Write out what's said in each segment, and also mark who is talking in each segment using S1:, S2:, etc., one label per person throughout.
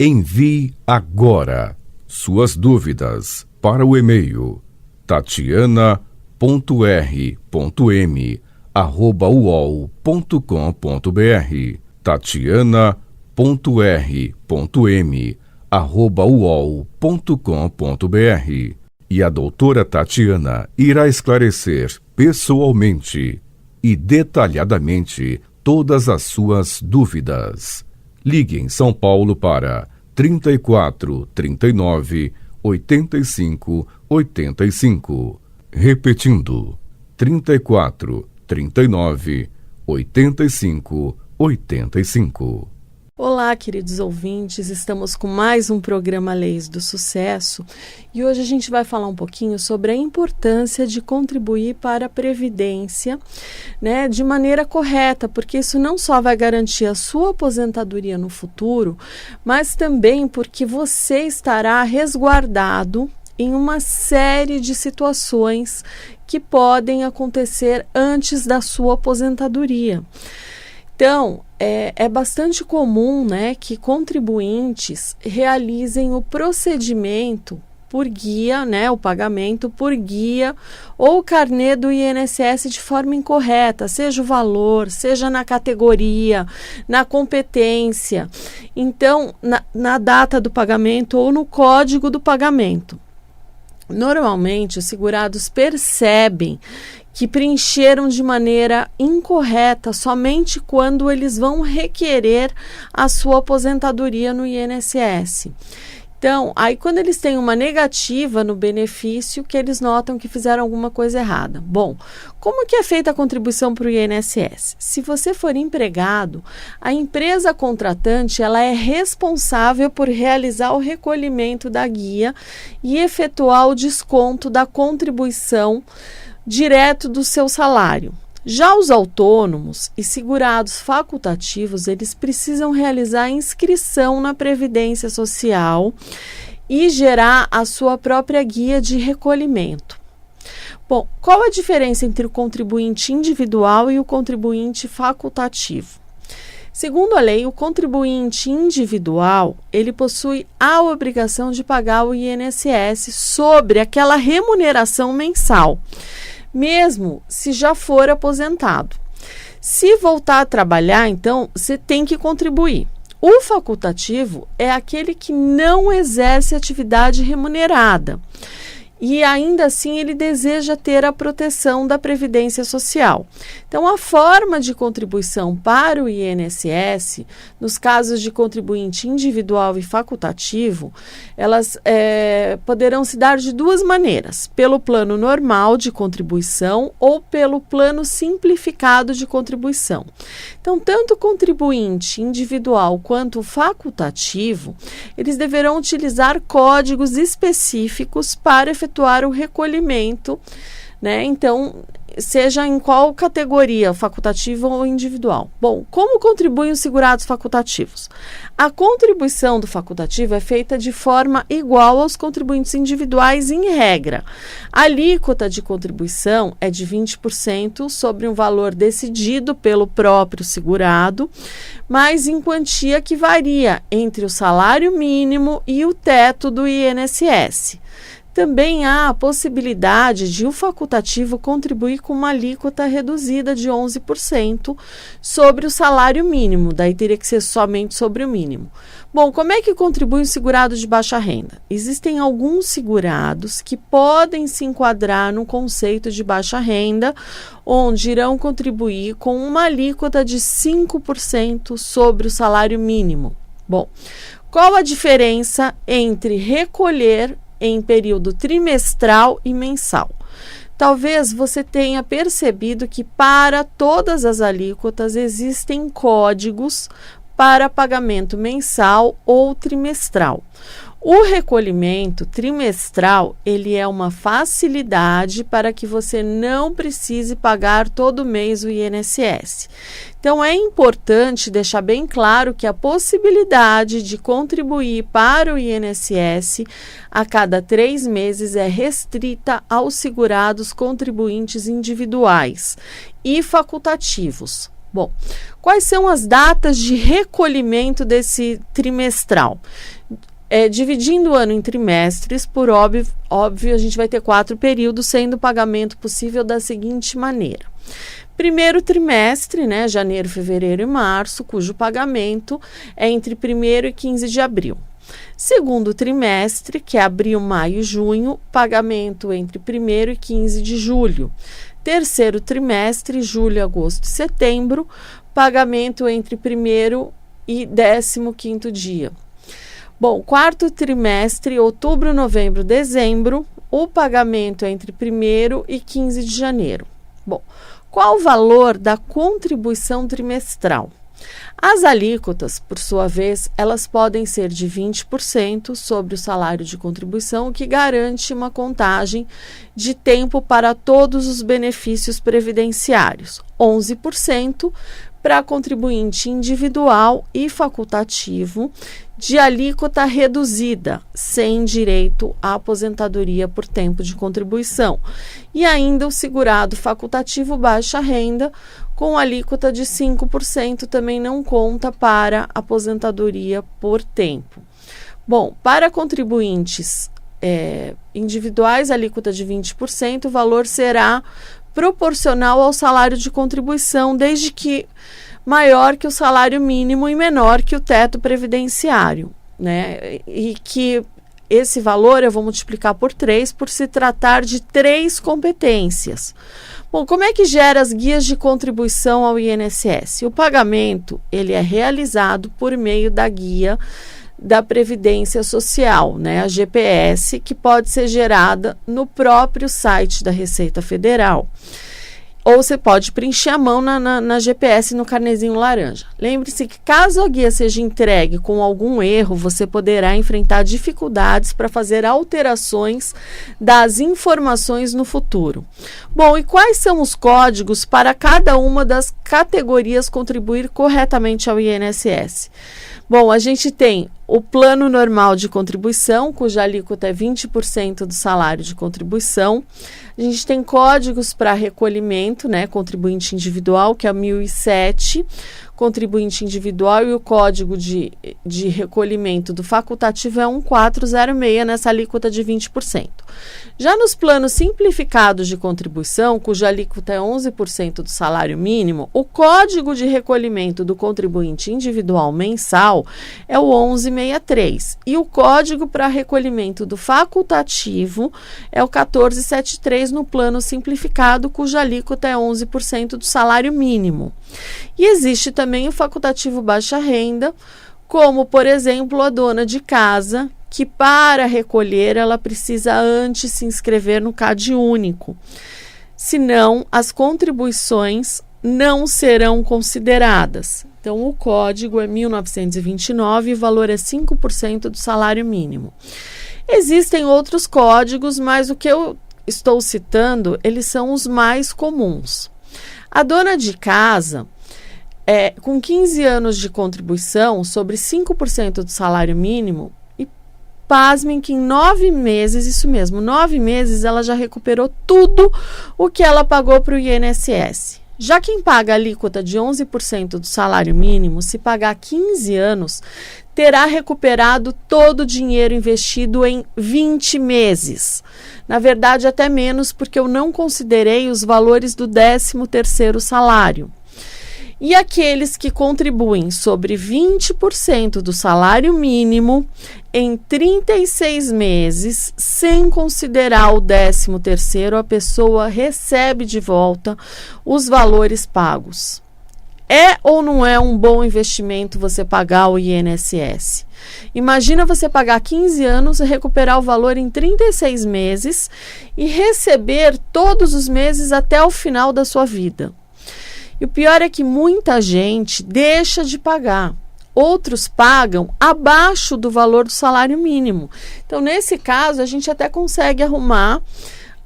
S1: Envie agora suas dúvidas para o e-mail tatiana.r.m@uol.com.br tatiana.r.m@uol.com.br e a doutora Tatiana irá esclarecer pessoalmente e detalhadamente todas as suas dúvidas. Ligue em São Paulo para 34 39 85 85. Repetindo, 34 39 85 85.
S2: Olá, queridos ouvintes, estamos com mais um programa Leis do Sucesso e hoje a gente vai falar um pouquinho sobre a importância de contribuir para a Previdência, né, de maneira correta, porque isso não só vai garantir a sua aposentadoria no futuro, mas também porque você estará resguardado em uma série de situações que podem acontecer antes da sua aposentadoria. Então, é bastante comum, né, que contribuintes realizem o procedimento por guia, né, o pagamento por guia ou carnê do INSS de forma incorreta, seja o valor, seja na categoria, na competência, então na data do pagamento ou no código do pagamento. Normalmente, os segurados percebem que preencheram de maneira incorreta somente quando eles vão requerer a sua aposentadoria no INSS. Então, aí quando eles têm uma negativa no benefício, que eles notam que fizeram alguma coisa errada. Bom, como que é feita a contribuição para o INSS? Se você for empregado, a empresa contratante ela é responsável por realizar o recolhimento da guia e efetuar o desconto da contribuição direto do seu salário. Já os autônomos e segurados facultativos, eles precisam realizar a inscrição na Previdência Social e gerar a sua própria guia de recolhimento. Bom, qual a diferença entre o contribuinte individual e o contribuinte facultativo? Segundo a lei, o contribuinte individual, ele possui a obrigação de pagar o INSS sobre aquela remuneração mensal, mesmo se já for aposentado. Se voltar a trabalhar, então, você tem que contribuir. O facultativo é aquele que não exerce atividade remunerada e ainda assim ele deseja ter a proteção da Previdência Social. Então, a forma de contribuição para o INSS, nos casos de contribuinte individual e facultativo, elas poderão se dar de duas maneiras: pelo plano normal de contribuição ou pelo plano simplificado de contribuição. Então, tanto o contribuinte individual quanto o facultativo, eles deverão utilizar códigos específicos para efetuar o recolhimento, né? Então, seja em qual categoria, facultativa ou individual. Bom, como contribuem os segurados facultativos? A contribuição do facultativo é feita de forma igual aos contribuintes individuais em regra. A alíquota de contribuição é de 20% sobre um valor decidido pelo próprio segurado, mas em quantia que varia entre o salário mínimo e o teto do INSS. Também há a possibilidade de o facultativo contribuir com uma alíquota reduzida de 11% sobre o salário mínimo, daí teria que ser somente sobre o mínimo. Bom, como é que contribui o segurado de baixa renda? Existem alguns segurados que podem se enquadrar no conceito de baixa renda, onde irão contribuir com uma alíquota de 5% sobre o salário mínimo. Bom, qual a diferença entre recolher em período trimestral e mensal? Talvez você tenha percebido que para todas as alíquotas existem códigos para pagamento mensal ou trimestral. O recolhimento trimestral, ele é uma facilidade para que você não precise pagar todo mês o INSS. Então, é importante deixar bem claro que a possibilidade de contribuir para o INSS a cada 3 meses é restrita aos segurados contribuintes individuais e facultativos. Bom, quais são as datas de recolhimento desse trimestral? Dividindo o ano em trimestres, por óbvio, a gente vai ter 4 períodos, sendo o pagamento possível da seguinte maneira. Primeiro trimestre, né, janeiro, fevereiro e março, cujo pagamento é entre 1º e 15 de abril. Segundo trimestre, que é abril, maio e junho, pagamento entre 1º e 15 de julho. Terceiro trimestre, julho, agosto e setembro, pagamento entre 1º e 15º dia. Bom, quarto trimestre, outubro, novembro, dezembro, o pagamento é entre 1º e 15 de janeiro. Bom, qual o valor da contribuição trimestral? As alíquotas, por sua vez, elas podem ser de 20% sobre o salário de contribuição, o que garante uma contagem de tempo para todos os benefícios previdenciários. 11% para contribuinte individual e facultativo, de alíquota reduzida, sem direito à aposentadoria por tempo de contribuição. E ainda o segurado facultativo baixa renda, com alíquota de 5%, também não conta para aposentadoria por tempo. Bom, para contribuintes individuais, alíquota de 20%, o valor será proporcional ao salário de contribuição, desde que maior que o salário mínimo e menor que o teto previdenciário, né? E que esse valor eu vou multiplicar por 3 por se tratar de 3 competências. Bom, como é que gera as guias de contribuição ao INSS? O pagamento ele é realizado por meio da guia da Previdência Social, né, a GPS, que pode ser gerada no próprio site da Receita Federal. Ou você pode preencher a mão na GPS no carnezinho laranja. Lembre-se que caso a guia seja entregue com algum erro, você poderá enfrentar dificuldades para fazer alterações das informações no futuro. Bom, e quais são os códigos para cada uma das categorias contribuir corretamente ao INSS? Bom, a gente tem o plano normal de contribuição, cuja alíquota é 20% do salário de contribuição. A gente tem códigos para recolhimento, né, contribuinte individual, que é 1007, contribuinte individual, e o código de recolhimento do facultativo é 1406, nessa alíquota de 20%. Já nos planos simplificados de contribuição, cuja alíquota é 11% do salário mínimo, o código de recolhimento do contribuinte individual mensal é o 1163 e o código para recolhimento do facultativo é o 1473 no plano simplificado, cuja alíquota é 11% do salário mínimo. E existe também o facultativo baixa renda, como, por exemplo, a dona de casa, que para recolher ela precisa antes se inscrever no CadÚnico. Senão, as contribuições não serão consideradas. Então, o código é 1929 e o valor é 5% do salário mínimo. Existem outros códigos, mas o que eu estou citando, eles são os mais comuns. A dona de casa, com 15 anos de contribuição sobre 5% do salário mínimo, e pasmem que em 9 meses, isso mesmo, 9 meses ela já recuperou tudo o que ela pagou para o INSS. Já quem paga a alíquota de 11% do salário mínimo, se pagar 15 anos, terá recuperado todo o dinheiro investido em 20 meses. Na verdade, até menos, porque eu não considerei os valores do 13º salário. E aqueles que contribuem sobre 20% do salário mínimo em 36 meses, sem considerar o 13º, a pessoa recebe de volta os valores pagos. É ou não é um bom investimento você pagar o INSS? Imagina você pagar 15 anos e recuperar o valor em 36 meses e receber todos os meses até o final da sua vida. E o pior é que muita gente deixa de pagar. Outros pagam abaixo do valor do salário mínimo. Então, nesse caso, a gente até consegue arrumar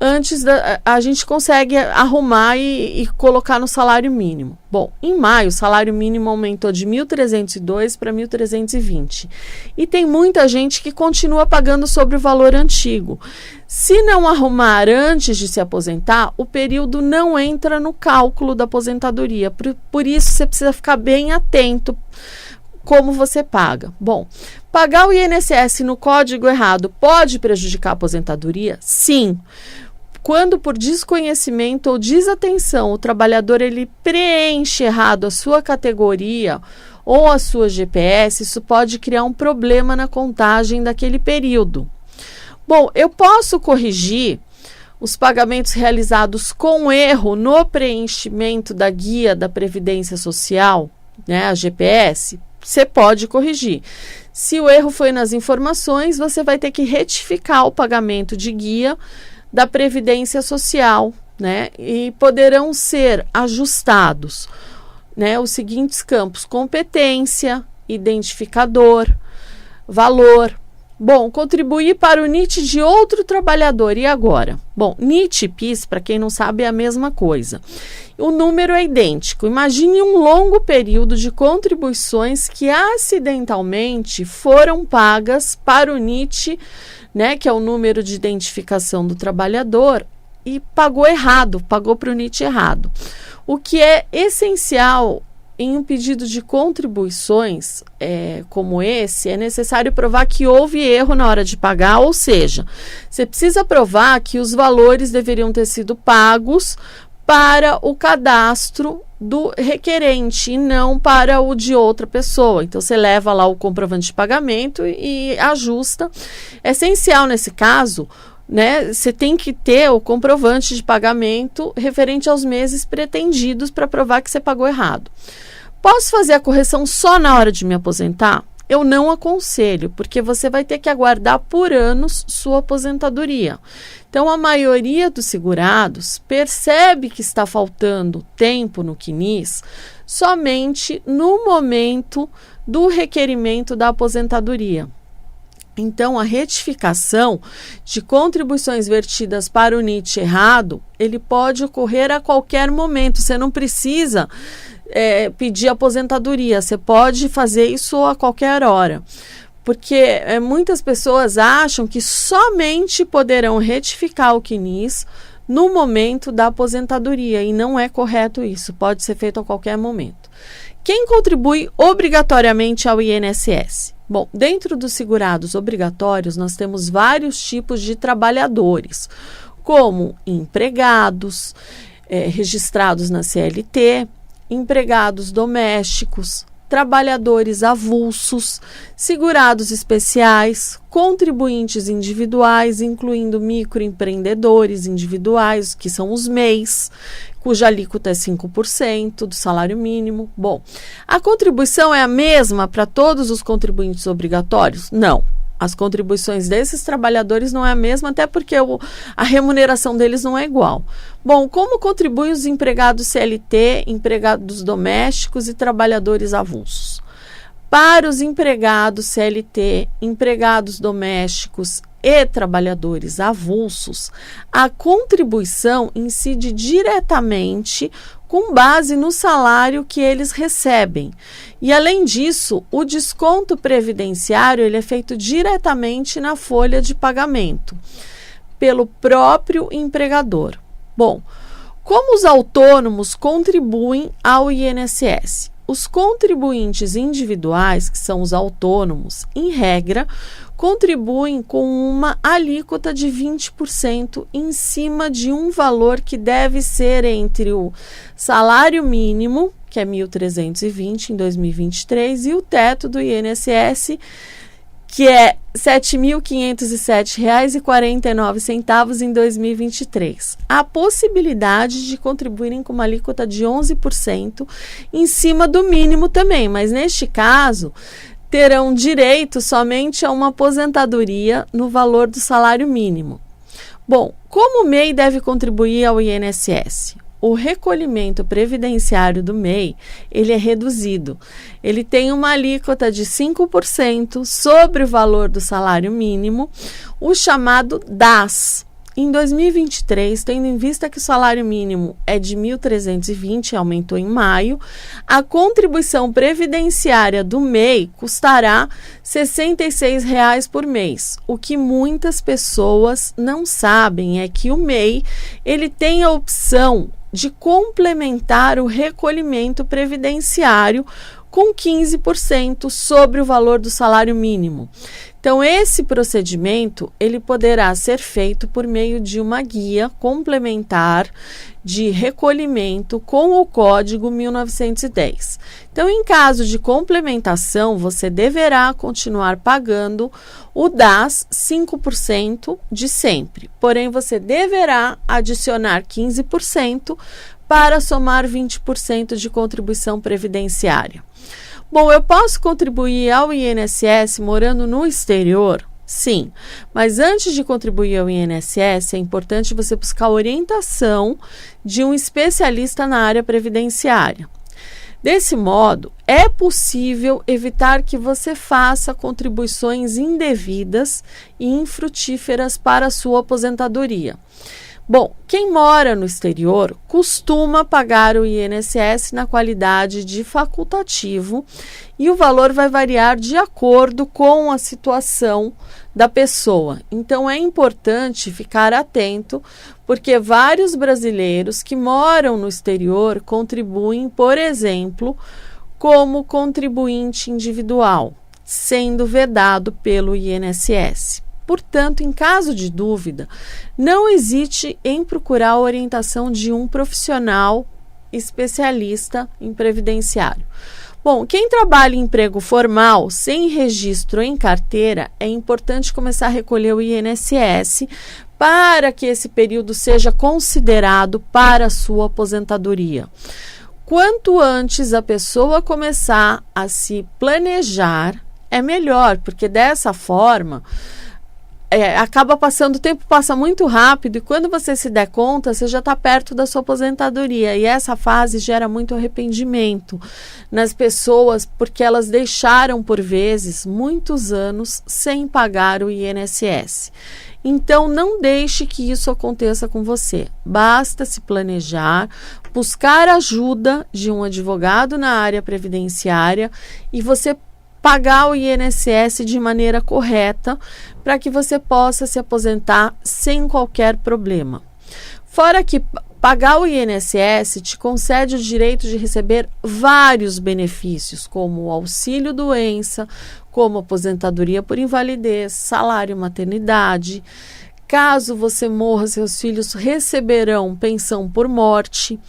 S2: antes a gente consegue arrumar e colocar no salário mínimo. Bom, em maio o salário mínimo aumentou de 1.302 para 1.320 e tem muita gente que continua pagando sobre o valor antigo. Se não arrumar antes de se aposentar, o período não entra no cálculo da aposentadoria. Por isso você precisa ficar bem atento como você paga. Bom, pagar o INSS no código errado pode prejudicar a aposentadoria? Sim. Quando por desconhecimento ou desatenção o trabalhador ele preenche errado a sua categoria ou a sua GPS, isso pode criar um problema na contagem daquele período. Bom, eu posso corrigir os pagamentos realizados com erro no preenchimento da guia da Previdência Social, né, a GPS? Você pode corrigir. Se o erro foi nas informações, você vai ter que retificar o pagamento de guia da Previdência Social, né? E poderão ser ajustados, né, os seguintes campos: competência, identificador, valor. Bom, contribuir para o NIT de outro trabalhador. E agora? Bom, NIT e PIS, para quem não sabe, é a mesma coisa. O número é idêntico. Imagine um longo período de contribuições que acidentalmente foram pagas para o NIT, né, que é o número de identificação do trabalhador, e pagou errado, pagou para o NIT errado. O que é essencial em um pedido de contribuições como esse, é necessário provar que houve erro na hora de pagar, ou seja, você precisa provar que os valores deveriam ter sido pagos para o cadastro do requerente e não para o de outra pessoa. Então, você leva lá o comprovante de pagamento e ajusta. É essencial nesse caso, né? Você tem que ter o comprovante de pagamento referente aos meses pretendidos para provar que você pagou errado. Posso fazer a correção só na hora de me aposentar? Eu não aconselho, porque você vai ter que aguardar por anos sua aposentadoria. Então, a maioria dos segurados percebe que está faltando tempo no CNIS somente no momento do requerimento da aposentadoria. Então, a retificação de contribuições vertidas para o NIT errado, ele pode ocorrer a qualquer momento. Você não precisa pedir aposentadoria, você pode fazer isso a qualquer hora. Porque muitas pessoas acham que somente poderão retificar o CNIS no momento da aposentadoria, e não é correto isso, pode ser feito a qualquer momento. Quem contribui obrigatoriamente ao INSS? Bom, dentro dos segurados obrigatórios, nós temos vários tipos de trabalhadores, como empregados, registrados na CLT, empregados domésticos, trabalhadores avulsos, segurados especiais, contribuintes individuais, incluindo microempreendedores individuais, que são os MEIs, cuja alíquota é 5% do salário mínimo. Bom, a contribuição é a mesma para todos os contribuintes obrigatórios? Não. As contribuições desses trabalhadores não é a mesma, até porque a remuneração deles não é igual. Bom, como contribuem os empregados CLT, empregados domésticos e trabalhadores avulsos? Para os empregados CLT, empregados domésticos e trabalhadores avulsos, a contribuição incide diretamente com base no salário que eles recebem. E, além disso, o desconto previdenciário ele é feito diretamente na folha de pagamento, pelo próprio empregador. Bom, como os autônomos contribuem ao INSS? Os contribuintes individuais, que são os autônomos, em regra, contribuem com uma alíquota de 20% em cima de um valor que deve ser entre o salário mínimo, que é 1.320 em 2023, e o teto do INSS, que é R$ 7.507,49 em 2023. Há possibilidade de contribuírem com uma alíquota de 11% em cima do mínimo também, mas neste caso terão direito somente a uma aposentadoria no valor do salário mínimo. Bom, como o MEI deve contribuir ao INSS? O recolhimento previdenciário do MEI, ele é reduzido. Ele tem uma alíquota de 5% sobre o valor do salário mínimo, o chamado DAS, Em 2023, tendo em vista que o salário mínimo é de R$ 1.320, aumentou em maio, a contribuição previdenciária do MEI custará R$ 66 por mês. O que muitas pessoas não sabem é que o MEI ele tem a opção de complementar o recolhimento previdenciário com 15% sobre o valor do salário mínimo. Então, esse procedimento ele poderá ser feito por meio de uma guia complementar de recolhimento com o código 1910. Então, em caso de complementação, você deverá continuar pagando o DAS 5% de sempre. Porém, você deverá adicionar 15% para somar 20% de contribuição previdenciária. Bom, eu posso contribuir ao INSS morando no exterior? Sim, mas antes de contribuir ao INSS, é importante você buscar a orientação de um especialista na área previdenciária. Desse modo, é possível evitar que você faça contribuições indevidas e infrutíferas para a sua aposentadoria. Bom, quem mora no exterior costuma pagar o INSS na qualidade de facultativo e o valor vai variar de acordo com a situação da pessoa. Então, é importante ficar atento, porque vários brasileiros que moram no exterior contribuem, por exemplo, como contribuinte individual, sendo vedado pelo INSS. Portanto, em caso de dúvida, não hesite em procurar a orientação de um profissional especialista em previdenciário. Bom, quem trabalha em emprego formal, sem registro em carteira, é importante começar a recolher o INSS para que esse período seja considerado para a sua aposentadoria. Quanto antes a pessoa começar a se planejar, é melhor, porque dessa forma acaba passando, o tempo passa muito rápido e quando você se der conta, você já está perto da sua aposentadoria, e essa fase gera muito arrependimento nas pessoas, porque elas deixaram por vezes muitos anos sem pagar o INSS. Então, não deixe que isso aconteça com você. Basta se planejar, buscar ajuda de um advogado na área previdenciária e você pagar o INSS de maneira correta para que você possa se aposentar sem qualquer problema. Fora que pagar o INSS te concede o direito de receber vários benefícios, como o auxílio-doença, como aposentadoria por invalidez, salário maternidade. Caso você morra, seus filhos receberão pensão por morte,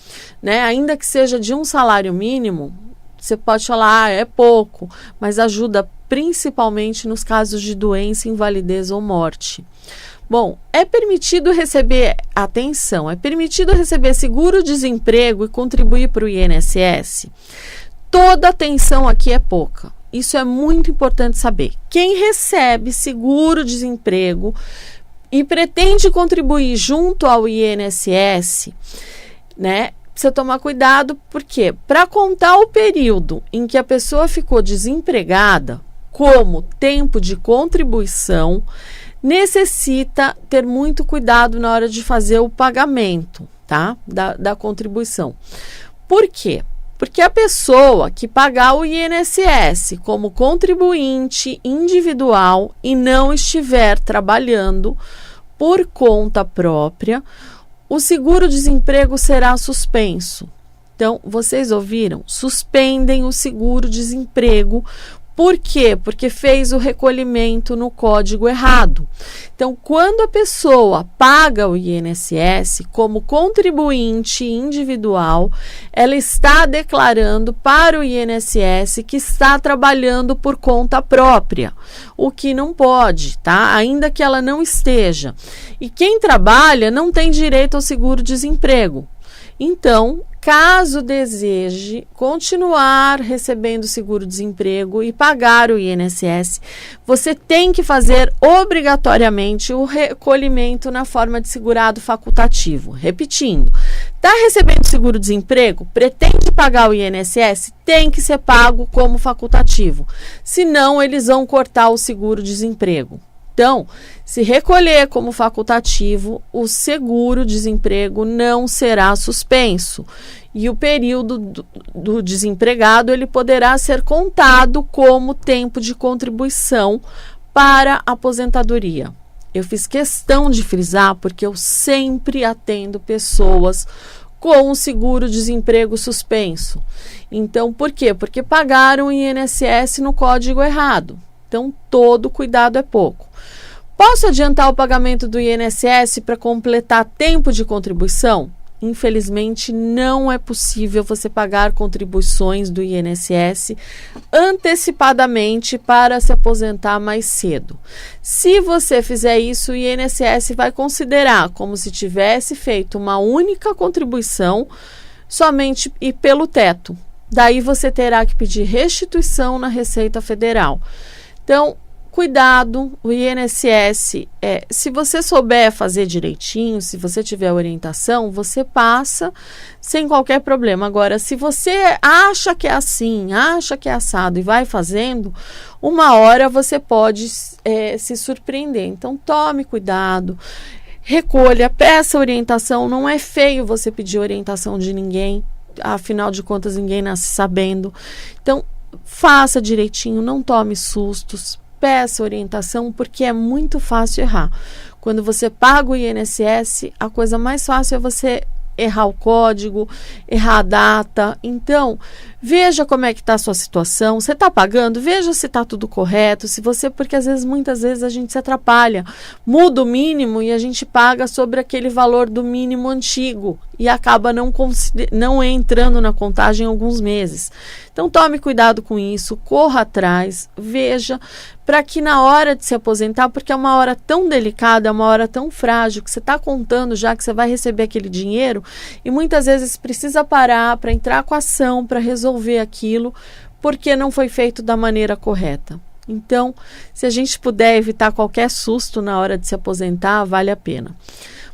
S2: né? Ainda que seja de um salário mínimo. Você pode falar, é pouco, mas ajuda principalmente nos casos de doença, invalidez ou morte. Bom, é permitido receber, atenção, é permitido receber seguro-desemprego e contribuir para o INSS? Toda atenção aqui é pouca. Isso é muito importante saber. Quem recebe seguro-desemprego e pretende contribuir junto ao INSS, né? Precisa tomar cuidado, porque para contar o período em que a pessoa ficou desempregada como tempo de contribuição, necessita ter muito cuidado na hora de fazer o pagamento, tá? Da contribuição. Por quê? Porque a pessoa que pagar o INSS como contribuinte individual e não estiver trabalhando por conta própria, o seguro-desemprego será suspenso. Então, vocês ouviram? Suspendem o seguro-desemprego. Por quê? Porque fez o recolhimento no código errado. Então, quando a pessoa paga o INSS como contribuinte individual, ela está declarando para o INSS que está trabalhando por conta própria, o que não pode, tá? Ainda que ela não esteja. E quem trabalha não tem direito ao seguro-desemprego. Então, caso deseje continuar recebendo seguro-desemprego e pagar o INSS, você tem que fazer obrigatoriamente o recolhimento na forma de segurado facultativo. Repetindo, está recebendo seguro-desemprego, pretende pagar o INSS, tem que ser pago como facultativo. Senão, eles vão cortar o seguro-desemprego. Então, se recolher como facultativo, o seguro-desemprego não será suspenso. E o período do desempregado ele poderá ser contado como tempo de contribuição para a aposentadoria. Eu fiz questão de frisar porque eu sempre atendo pessoas com o seguro-desemprego suspenso. Então, por quê? Porque pagaram o INSS no código errado. Então, todo cuidado é pouco. Posso adiantar o pagamento do INSS para completar tempo de contribuição? Infelizmente, não é possível você pagar contribuições do INSS antecipadamente para se aposentar mais cedo. Se você fizer isso, o INSS vai considerar como se tivesse feito uma única contribuição somente e pelo teto. Daí você terá que pedir restituição na Receita Federal. Então, cuidado, o INSS, se você souber fazer direitinho, se você tiver orientação, você passa sem qualquer problema. Agora, se você acha que é assim, acha que é assado e vai fazendo, uma hora você pode se surpreender. Então, tome cuidado, recolha, peça orientação. Não é feio você pedir orientação de ninguém, afinal de contas, ninguém nasce sabendo. Então, faça direitinho, não tome sustos. Peça orientação, porque é muito fácil errar. Quando você paga o INSS, a coisa mais fácil é você errar o código, errar a data. Então, veja como é que está a sua situação. Você está pagando? Veja se está tudo correto. Porque muitas vezes a gente se atrapalha. Muda o mínimo e a gente paga sobre aquele valor do mínimo antigo e acaba não entrando na contagem alguns meses. Então, tome cuidado com isso, corra atrás, veja, para que na hora de se aposentar, porque é uma hora tão delicada, é uma hora tão frágil, que você está contando já que você vai receber aquele dinheiro e muitas vezes precisa parar para entrar com a ação, para resolver aquilo, porque não foi feito da maneira correta. Então, se a gente puder evitar qualquer susto na hora de se aposentar, vale a pena.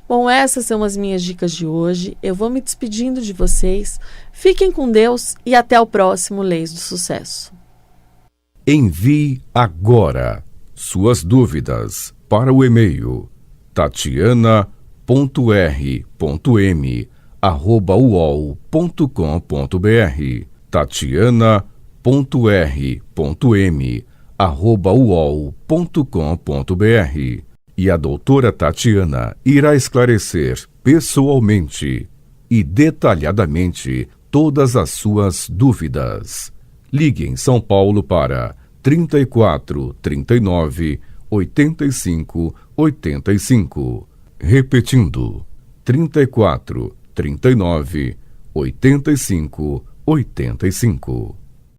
S2: Bom, essas são as minhas dicas de hoje. Eu vou me despedindo de vocês. Fiquem com Deus e até o próximo Leis do Sucesso.
S1: Envie agora suas dúvidas para o e-mail tatiana.r.m@uol.com.br tatiana.r.m@uol.com.br E a doutora Tatiana irá esclarecer pessoalmente e detalhadamente todas as suas dúvidas. Ligue em São Paulo para 34 39 85 85. Repetindo, 34 39 85 85.